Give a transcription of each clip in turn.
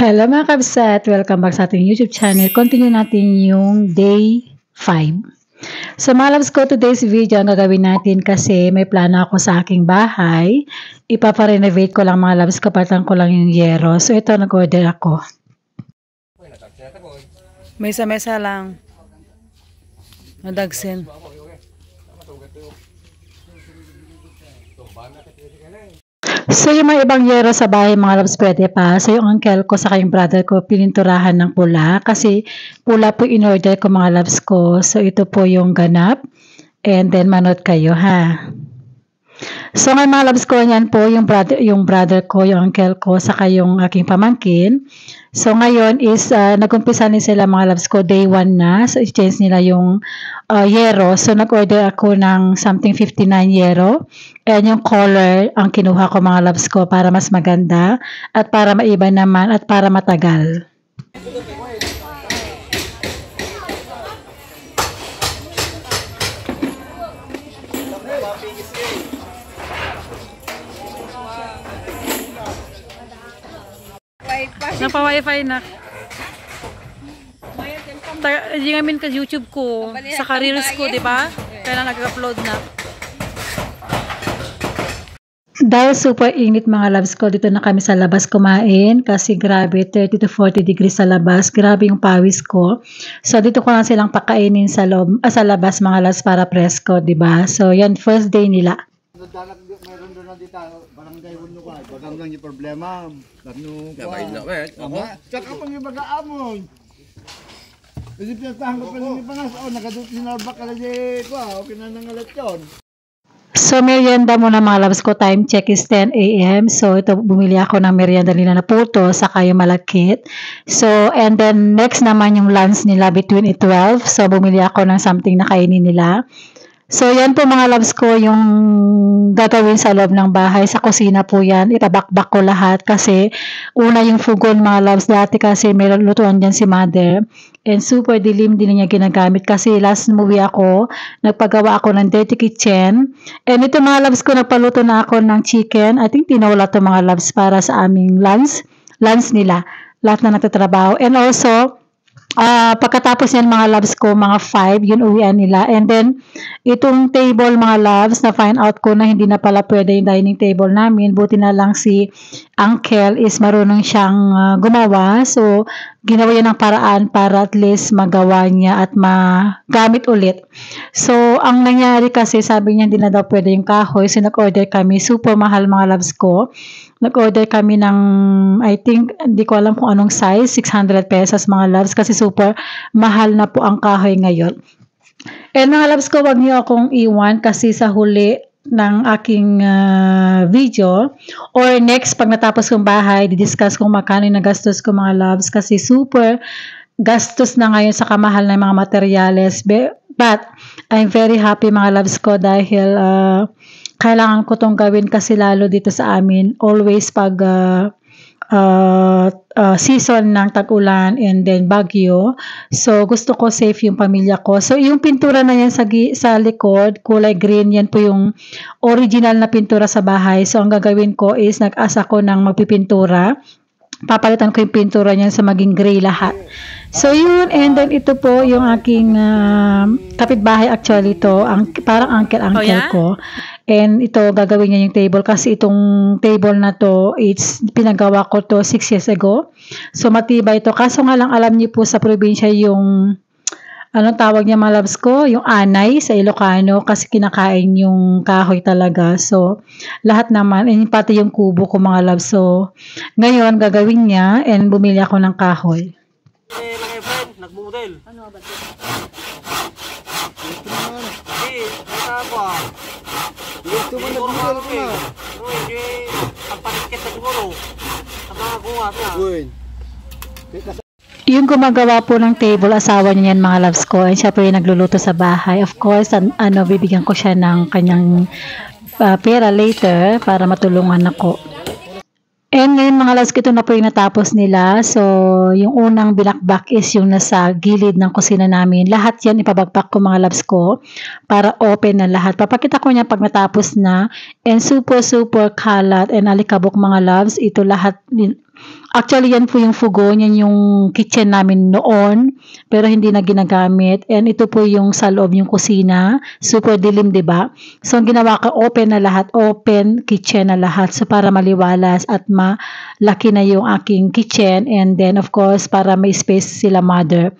Hello mga kabsat! Welcome back sa ating YouTube channel. Continue natin yung day 5. So mga loves ko, today's video ang gagawin natin kasi may plano ako sa aking bahay. Ipaparenovate ko lang mga loves ko, patang ko lang yung yero. So ito, nag-order ako. Mesa-mesa lang. Nadagsin. So yung mga ibang yero sa bahay mga loves pwede pa. So yung uncle ko sa yung brother ko pininturahan ng pula kasi pula po in-order ko mga loves ko. So ito po yung ganap and then manood kayo ha. So ngayon mga loves ko, yan po yung brother ko, yung uncle ko, saka yung aking pamangkin. So ngayon is nag-umpisa din sila mga loves ko, day 1 na. So i-change nila yung yero. So nag-order ako ng something 59 yero. And yung color ang kinuha ko mga loves ko para mas maganda at para maiba naman at para matagal. Napa-wifi na. Hindi namin ka YouTube ko, sa reels ko, di ba? Kaya nag-upload na. Dahil super init mga loves ko, dito na kami sa labas kumain kasi grabe 30 to 40 degrees sa labas. Grabe yung pawis ko. So dito ko lang silang pakainin sa labas mga loves para presko, di ba? So yan, first day nila. Mayroon doon na dito, barangay Hunukay, bagang lang yung problema. Gabain na ba? Ako? Tsaka pang yung baga-amon. Kasi pinatahan ko pa rin yung pangas, nakadot sinarbak ka na dito, okay na nangalat yun. So merienda muna mga loves ko, time check is 10 AM. So ito, bumili ako ng merienda nila na puto, saka yung malakit. So and then next naman yung lunch nila between 12. So bumili ako ng something na kainin nila. So, yan po mga loves ko, yung gagawin sa loob ng bahay. Sa kusina po yan. Itabakbak ko lahat kasi una yung fugon mga loves. Dati kasi may lutuan dyan si mother. And super dilim din niya ginagamit kasi last movie ako, nagpagawa ako ng dirty kitchen. And ito mga loves ko, nagpaluto na ako ng chicken. I think tinola to mga loves para sa aming lunch nila. Lahat na nagtatrabaho. And also, pagkatapos yan mga loves ko, mga 5, yun uwian nila. And then, itong table mga loves, na find out ko na hindi na pala pwede yung dining table namin. Buti na lang si uncle is marunong siyang gumawa. So, ginawa niya ng paraan para at least magawa niya at magamit ulit. So, ang nangyari kasi, sabi niya hindi na daw pwede yung kahoy. So, nag-order kami. Super mahal mga loves ko. Nag-order kami ng, I think, hindi ko alam kung anong size, 600 pesos mga loves kasi super mahal na po ang kahoy ngayon. And mga loves ko, wag niyo akong iwan kasi sa huli ng aking video or next, pag natapos kong bahay, didiscuss kung magkano yung nagastos ko mga loves kasi super gastos na ngayon sa kamahal na mga materyales. But, I'm very happy mga loves ko dahil kailangan ko tong gawin kasi lalo dito sa amin. Always pag season ng tag-ulan and then bagyo. So, gusto ko safe yung pamilya ko. So, yung pintura na yan sa likod, kulay green, yan po yung original na pintura sa bahay. So, ang gagawin ko is nag-asa ko ng magpipintura. Papalitan ko yung pintura niyan sa maging gray lahat. So, yun. And then, ito po yung aking kapitbahay actually ito. Parang uncle ko. And ito, gagawin niya yung table kasi itong table na to, pinagawa ko to 6 years ago. So, matibay ito. Kaso nga lang, alam niyo po sa probinsya yung, anong tawag niya mga loves ko? Yung anay sa Ilocano kasi kinakain yung kahoy talaga. So, lahat naman, and pati yung kubo ko mga loves. So, ngayon, gagawin niya and bumili ako ng kahoy. Nagmodel. Ano ba ito? Ito mo nag-model ko na. Ang panikit na siguro. Ang mga kuha na. Yung gumagawa po ng table, asawa niya yan mga loves ko. And siya po yung nagluluto sa bahay. Of course, bibigyan ko siya ng kanyang pera later para matulungan ako. And ngayon mga loves ko, ito na po yung natapos nila. So, yung unang binakbak is yung nasa gilid ng kusina namin. Lahat yan ipabagpak ko mga loves ko para open na lahat. Papakita ko niya pag natapos na. And super kalat and alikabok mga loves. Ito lahat Actually, yan po yung fugon, yan yung kitchen namin noon, pero hindi na ginagamit. And ito po yung sa loob yung kusina, super dilim, 'di ba? So ang ginawa ko, open na lahat, open kitchen na lahat. So para maliwalas at malaki na yung aking kitchen, and then of course para may space sila mother.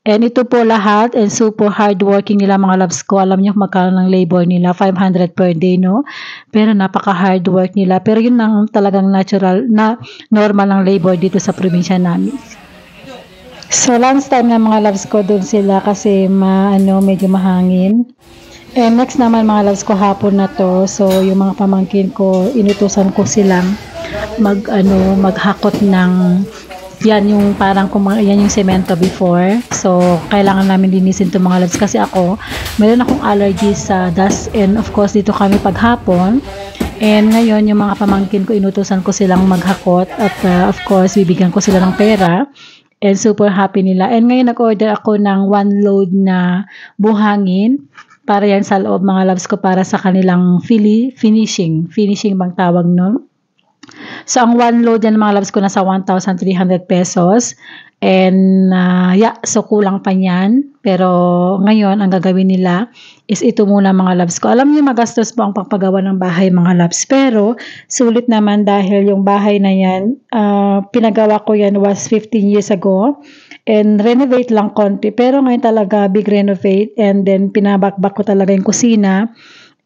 And ito po lahat, and super hardworking nila mga loves ko. Alam niyo kung magkano ng labor nila, 500 per day, no? Pero napaka hard work nila. Pero yun ang talagang natural na normal ng labor dito sa probinsya namin. So lunch time ng mga loves ko doon sila kasi medyo mahangin. And next naman mga loves ko, hapon na to. So yung mga pamangkin ko, inutusan ko silang maghakot ng yan yung parang yan yung semento before. So kailangan namin linisin to mga loves kasi meron akong allergy sa dust, and of course dito kami paghapon. And ngayon yung mga pamangkin ko, inutusan ko silang maghakot at of course bibigyan ko sila ng pera. And super happy nila. And ngayon nag-order ako ng 1 load na buhangin para yan sa loob mga loves ko, para sa kanilang finishing bang tawag nun. So ang 1 load yan mga loves ko nasa 1,300 pesos. And so kulang pa yan. Pero ngayon ang gagawin nila is ito muna mga loves ko. Alam niyo magastos po ang pagpagawa ng bahay mga loves. Pero sulit naman dahil yung bahay na yan, pinagawa ko yan was 15 years ago. And renovate lang konti. Pero ngayon talaga big renovate. And then pinabakbak ko talaga yung kusina.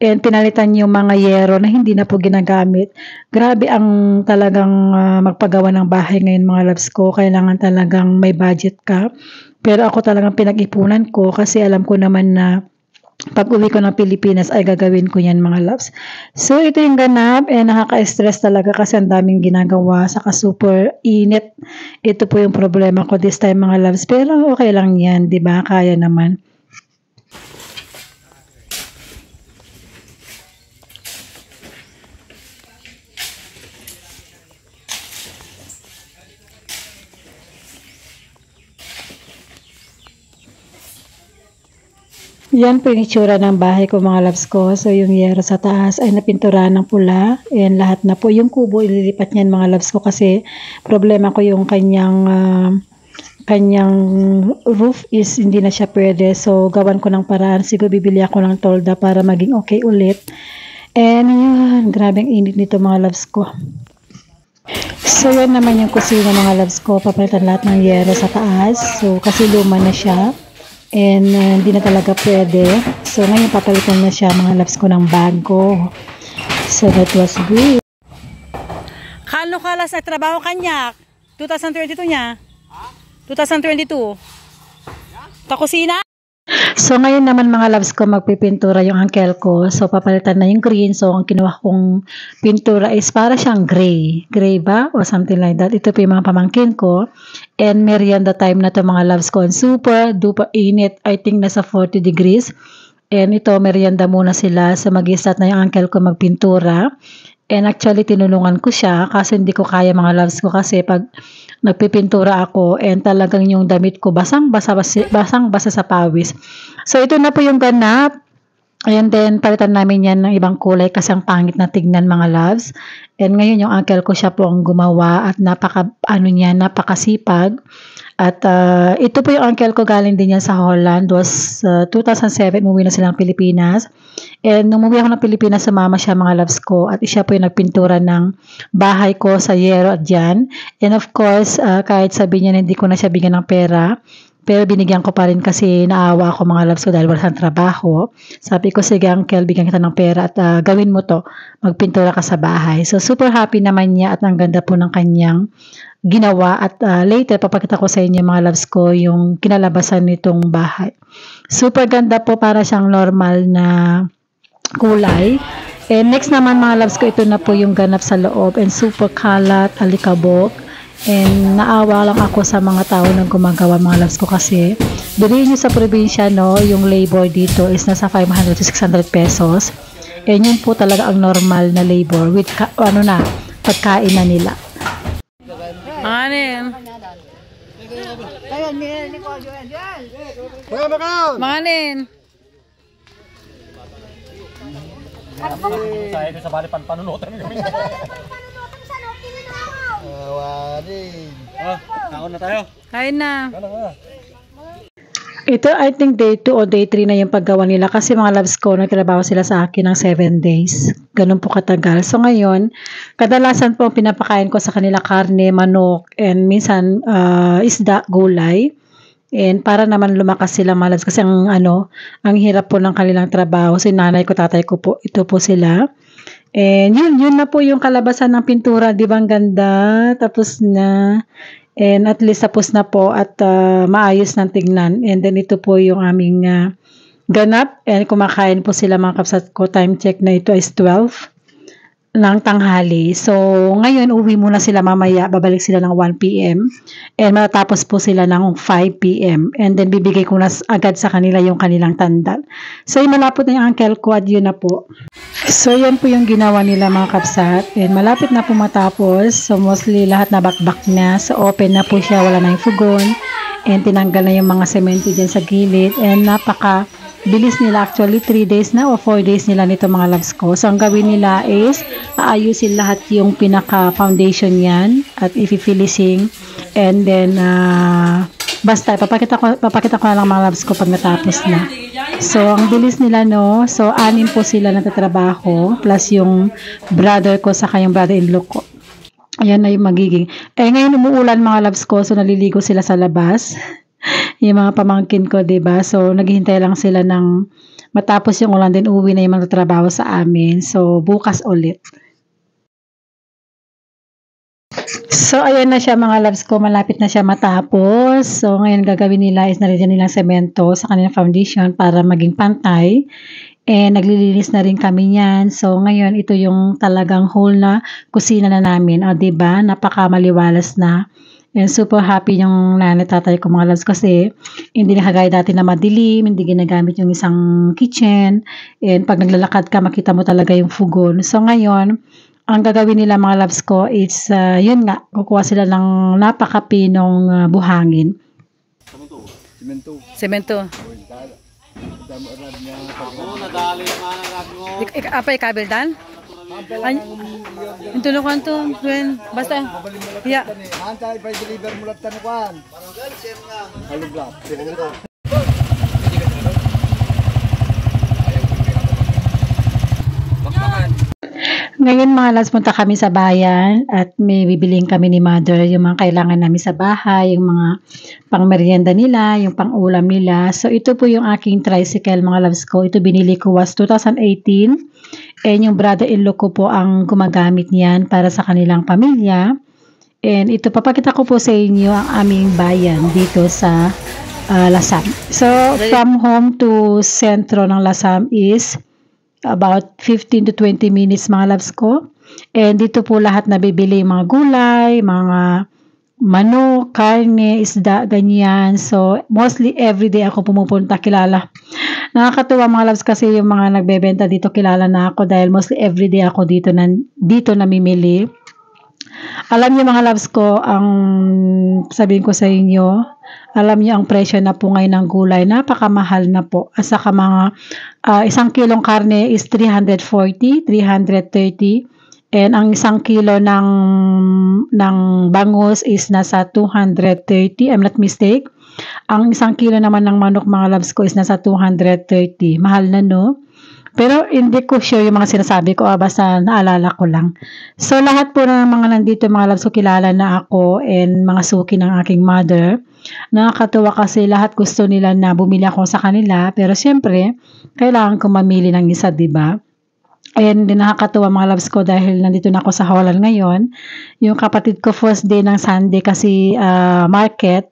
And pinalitan yung mga yero na hindi na po ginagamit. Grabe ang talagang magpagawa ng bahay ngayon mga loves ko. Kailangan talagang may budget ka. Pero ako talagang pinag-ipunan ko kasi alam ko naman na pag uwi ko ng Pilipinas ay gagawin ko yan mga loves. So ito yung ganap, nakaka-stress talaga kasi ang daming ginagawa, saka super init. Ito po yung problema ko this time mga loves. Pero okay lang yan, di ba? Kaya naman. Yan po yung itsura ng bahay ko mga loves ko. So yung yero sa taas ay napinturahan ng pula. And lahat na po. Yung kubo ililipat niyan mga loves ko kasi problema ko yung kanyang roof is hindi na siya pwede. So gawan ko ng paraan. Siguro bibili ako ng tolda para maging okay ulit. And yun, grabe ang init nito mga loves ko. So yan naman yung kusina mga loves ko. Papalitan lahat ng yero sa taas. So kasi luma na siya. And hindi na talaga pwede. So ngayon papalitan na siya mga loves ko ng bago. So that was good. Kano kalas na trabaho kanya? 2022 niya? 2022? Ta kusina? So ngayon naman mga loves ko, magpipintura yung uncle ko. So papalitan na yung green. So ang kinuha kong pintura is para siyang gray. Gray ba? O something like that. Ito po yung mga pamangkin ko. And merienda time na to mga loves ko. And super duper init. I think nasa 40 degrees. And ito merienda muna sila. So mag-start na yung uncle ko magpintura. And actually tinulungan ko siya kasi hindi ko kaya mga loves ko kasi pag nagpipintura ako and talagang yung damit ko basang-basa sa pawis. So ito na po yung ganap. And then palitan namin yan ng ibang kulay kasi ang pangit na tignan mga loves. And ngayon yung uncle ko siya po ang gumawa at napakasipag. At ito po yung uncle ko, galing din yan sa Holland. Was 2007, umuwi na silang Pilipinas. And nung umuwi ako ng Pilipinas, sumama siya mga loves ko. At siya po yung nagpintura ng bahay ko sa yero at dyan. And of course, kahit sabi niya na hindi ko na siya bigyan ng pera, pero binigyan ko pa rin kasi naawa ako mga loves ko dahil wala siyang trabaho. Sabi ko, sige uncle, bigyan kita ng pera at gawin mo to. Magpintura ka sa bahay. So super happy naman niya at ang ganda po ng kanyang ginawa. At later, papakita ko sa inyo mga loves ko yung kinalabasan nitong bahay. Super ganda po, para siyang normal na kulay. And next naman mga loves ko, ito na po yung ganap sa loob. And super kalat, alikabok. And naawa lang ako sa mga tao na gumagawa mga loves ko kasi bilhin nyo sa probinsya, no, yung labor dito is nasa 500 to 600 pesos. And yun po talaga ang normal na labor with pagkain na nila. Manganin. Manganin. Sa ito sa bali panunutan kami. Tawarin. Oh, kaon na tayo. Kain na. Ito, I think day 2 o day 3 na yung paggawa nila kasi mga loves ko, nagtrabaho sila sa akin ng 7 days. Ganun po katagal. So ngayon, kadalasan po pinapakain ko sa kanila karne, manok, and minsan isda, gulay. And para naman lumakas sila mga loves kasi ang hirap po ng kanilang trabaho. Si nanay ko, tatay ko po, ito po sila. And yun na po yung kalabasan ng pintura. Di ba ang ganda? Tapos na. And at least tapos na po at maayos ng tignan. And then ito po yung aming ganap. And kumakain po sila mga kapsat ko. Time check na ito is 12 ng tanghali. So ngayon uwi muna sila mamaya. Babalik sila ng 1 p.m. And matatapos po sila ng 5 p.m. And then bibigay ko na agad sa kanila yung kanilang tandal. So yung malapit na yung uncle ko at yun na po. So yan po yung ginawa nila mga kapsat. And malapit na po matapos. So mostly lahat na bakbak na. So open na po siya. Wala na yung fugon. And tinanggal na yung mga semento dyan sa gilid. And napaka bilis nila, actually 3 days na o 4 days nila nito mga loves ko. So ang gawin nila is aayusin lahat yung pinaka foundation yan at i-finishing. And then basta papakita ko na lang mga loves ko pag natapos na. So ang bilis nila no. So 6 po sila natatrabaho plus yung brother ko saka yung brother-in-law ko. Ayan na yung magiging. Ngayon umuulan mga loves ko, so naliligo sila sa labas. Yung mga pamangkin ko, diba? So, naghihintay lang sila ng matapos yung ulan, din uwi na yung mga trabaho sa amin. So, bukas ulit. So, ayan na siya mga loves ko. Malapit na siya matapos. So, ngayon gagawin nila is nalagyan nilang semento sa kanilang foundation para maging pantay. And naglilinis na rin kami niyan. So, ngayon ito yung talagang whole na kusina na namin. O, diba? Napaka maliwalas na. And super happy yung nanay tatay ko mga loves kasi hindi na kagaya dati na madilim, hindi ginagamit yung isang kitchen. And pag naglalakad ka, makita mo talaga yung fugon. So ngayon, ang gagawin nila mga loves ko is, yun nga, kukuha sila ng napakapinong buhangin. Semento. Ako, nadali yung mga nagat mo. Apay kabildan? Ang tulungan to, Gwen. Basta. Yeah. Antay pa deliver mulat tanukan. Haluglat. Ngayon mga loves, punta kami sa bayan at may bibiling kami ni mother yung mga kailangan namin sa bahay, yung mga pang-merienda nila, yung pang-ulam nila. So ito po yung aking tricycle mga loves ko. Ito binili ko was 2018 and yung brother-in-law ko po ang gumagamit niyan para sa kanilang pamilya. And ito papakita ko po sa inyo ang aming bayan dito sa Lasam. So from home to sentro ng Lasam is about 15 to 20 minutes mga loves ko. And dito po lahat nabibili mga gulay, mga manok, karne, isda, ganyan. So mostly everyday ako pumupunta, kilala. Nakakatuwa mga loves kasi yung mga nagbebenta dito kilala na ako dahil mostly everyday ako dito namimili. Alam niyo mga loves ko, ang sabihin ko sa inyo, alam niyo ang presyo na po ngayon ng gulay, napakamahal na po. At saka mga isang kilong karne is 340, 330. And ang isang kilo ng bangus is nasa 230, I'm not mistake. Ang isang kilo naman ng manok mga loves ko is nasa 230. Mahal na no? Pero hindi ko sure yung mga sinasabi ko, basta naalala ko lang. So lahat po ng mga nandito mga loves ko kilala na ako and mga suki ng aking mother. Nakakatuwa kasi lahat gusto nila na bumili ako sa kanila, pero siyempre kailangan ko mamili ng isa, diba? And nakakatuwa mga loves ko dahil nandito na ako sa Holland ngayon. Yung kapatid ko first day ng Sunday kasi market,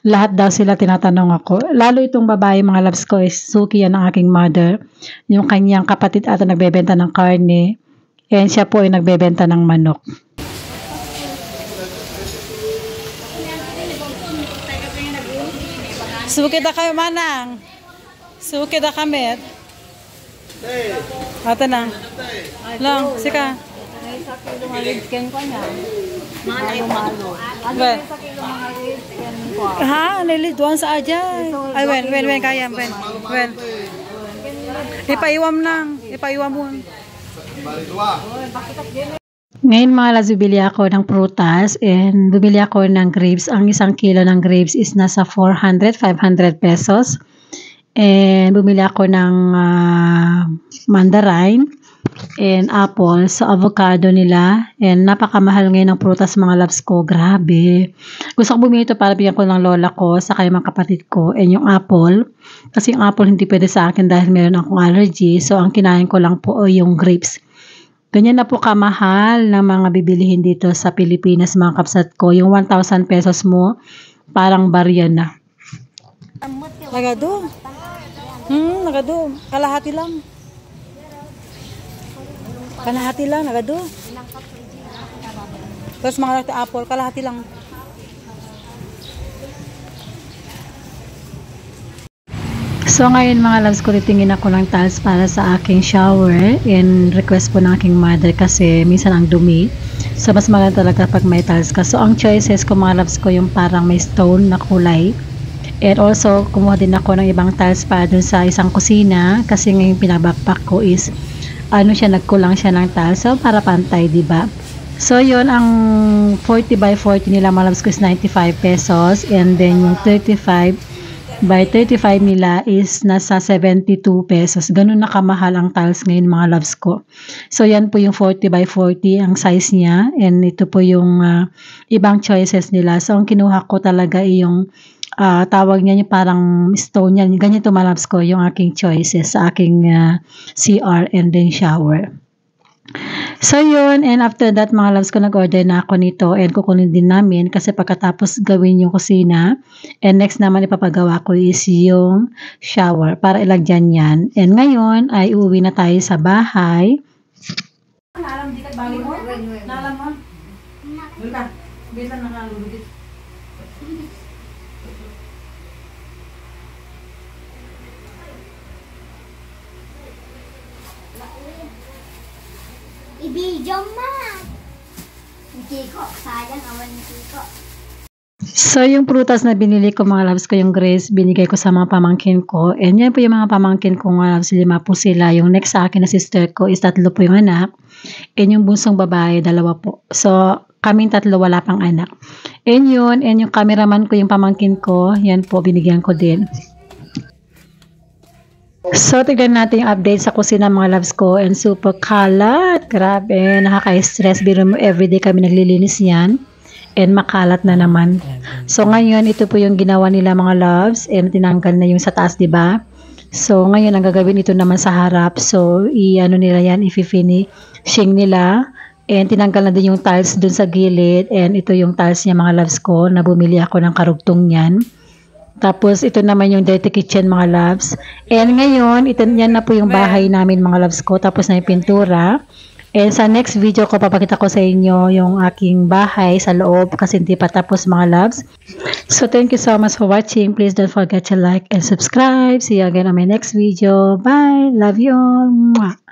lahat daw sila tinatanong ako. Lalo itong babae mga loves ko is suki yan ng aking mother. Yung kanyang kapatid ata nagbebenta ng karne. And siya po ay nagbebenta ng manok. Suki da kayo manang. Suki da kami. Ata na. Lang, sika. Well. Ha, nili doon sa aja. Ay, wen kaya, wen. Ipaiwam nang, ipaiwam mo. Ngayon mga loves, bibili ako ng prutas and bumili ako ng grapes. Ang isang kilo ng grapes is nasa 400, 500 pesos. And bumili ako ng mandarin and apple. So avocado nila. And napakamahal ngayon ng prutas mga loves ko. Grabe. Gusto ko bumili ito para bigyan ko ng lola ko sa kaya mga kapatid ko. And yung apple. Kasi yung apple hindi pwede sa akin dahil meron akong allergy. So ang kinain ko lang po yung grapes. Ganyan na po kamahal ng mga bibilihin dito sa Pilipinas mga kapsat ko. Yung 1,000 pesos mo, parang barya na. Nagado. Nagado. Kalahati lang. Kalahati lang, nagado. Tapos mga apple, kalahati lang. So ngayon mga loves ko, titingin ako ng tiles para sa aking shower and request po ng aking mother kasi minsan ang dumi. So mas maganda talaga pag may tiles ka. So ang choices ko mga loves ko yung parang may stone na kulay. And also kumuha din ako ng ibang tiles para dun sa isang kusina kasi ngayon pinabakpak ko is nagkulang siya ng tiles. So para pantay, diba? So yun, ang 40 by 40 nila mga loves ko is 95 pesos and then yung 35 by 35 nila is nasa 72 pesos. Ganun na kamahal ang tiles ngayon mga loves ko. So yan po yung 40 by 40 ang size niya. And ito po yung ibang choices nila. So ang kinuha ko talaga ay yung tawag niya yung parang stone yan. Ganyan ito mga loves ko yung aking choices sa aking CR and then shower. So yun, and after that mga loves ko, nag-order na ako nito and kukunin din namin kasi pagkatapos gawin yung kusina and next naman ipapagawa ko is yung shower para ilagyan yan. And ngayon ay uuwi na tayo sa bahay. Naalam di ka bali mo? Naalam mo? Bulka, bisa nakalulugit. Ibidyo ma. Hindi ko. Sayang awan hindi ko. So yung prutas na binili ko mga loves ko, yung grapes, binigay ko sa mga pamangkin ko. And yan po yung mga pamangkin ko mga loves, 5 po sila. Yung next sa akin na sister ko is 3 po yung anak. And yung bunsong babae, 2 po. So kaming 3 wala pang anak. And yun, and yung cameraman ko, yung pamangkin ko, yan po binigyan ko din. So, tignan natin yung update sa kusina mga loves ko and super kalat. Grabe, nakaka-stress. Biro mo, everyday kami naglilinis yan and makalat na naman. So, ngayon, ito po yung ginawa nila mga loves and tinanggal na yung sa taas, diba? So, ngayon, ang gagawin ito naman sa harap. So, nila yan, i-finishing nila. And tinanggal na din yung tiles dun sa gilid. And ito yung tiles niya mga loves ko na bumili ako ng karugtong yan. Tapos, ito naman yung dirty kitchen mga loves. And ngayon, yan na po yung bahay namin mga loves ko. Tapos na yung pintura. And sa next video ko, papakita ko sa inyo yung aking bahay sa loob kasi hindi pa tapos mga loves. So, thank you so much for watching. Please don't forget to like and subscribe. See you again on my next video. Bye! Love you all! Mwah!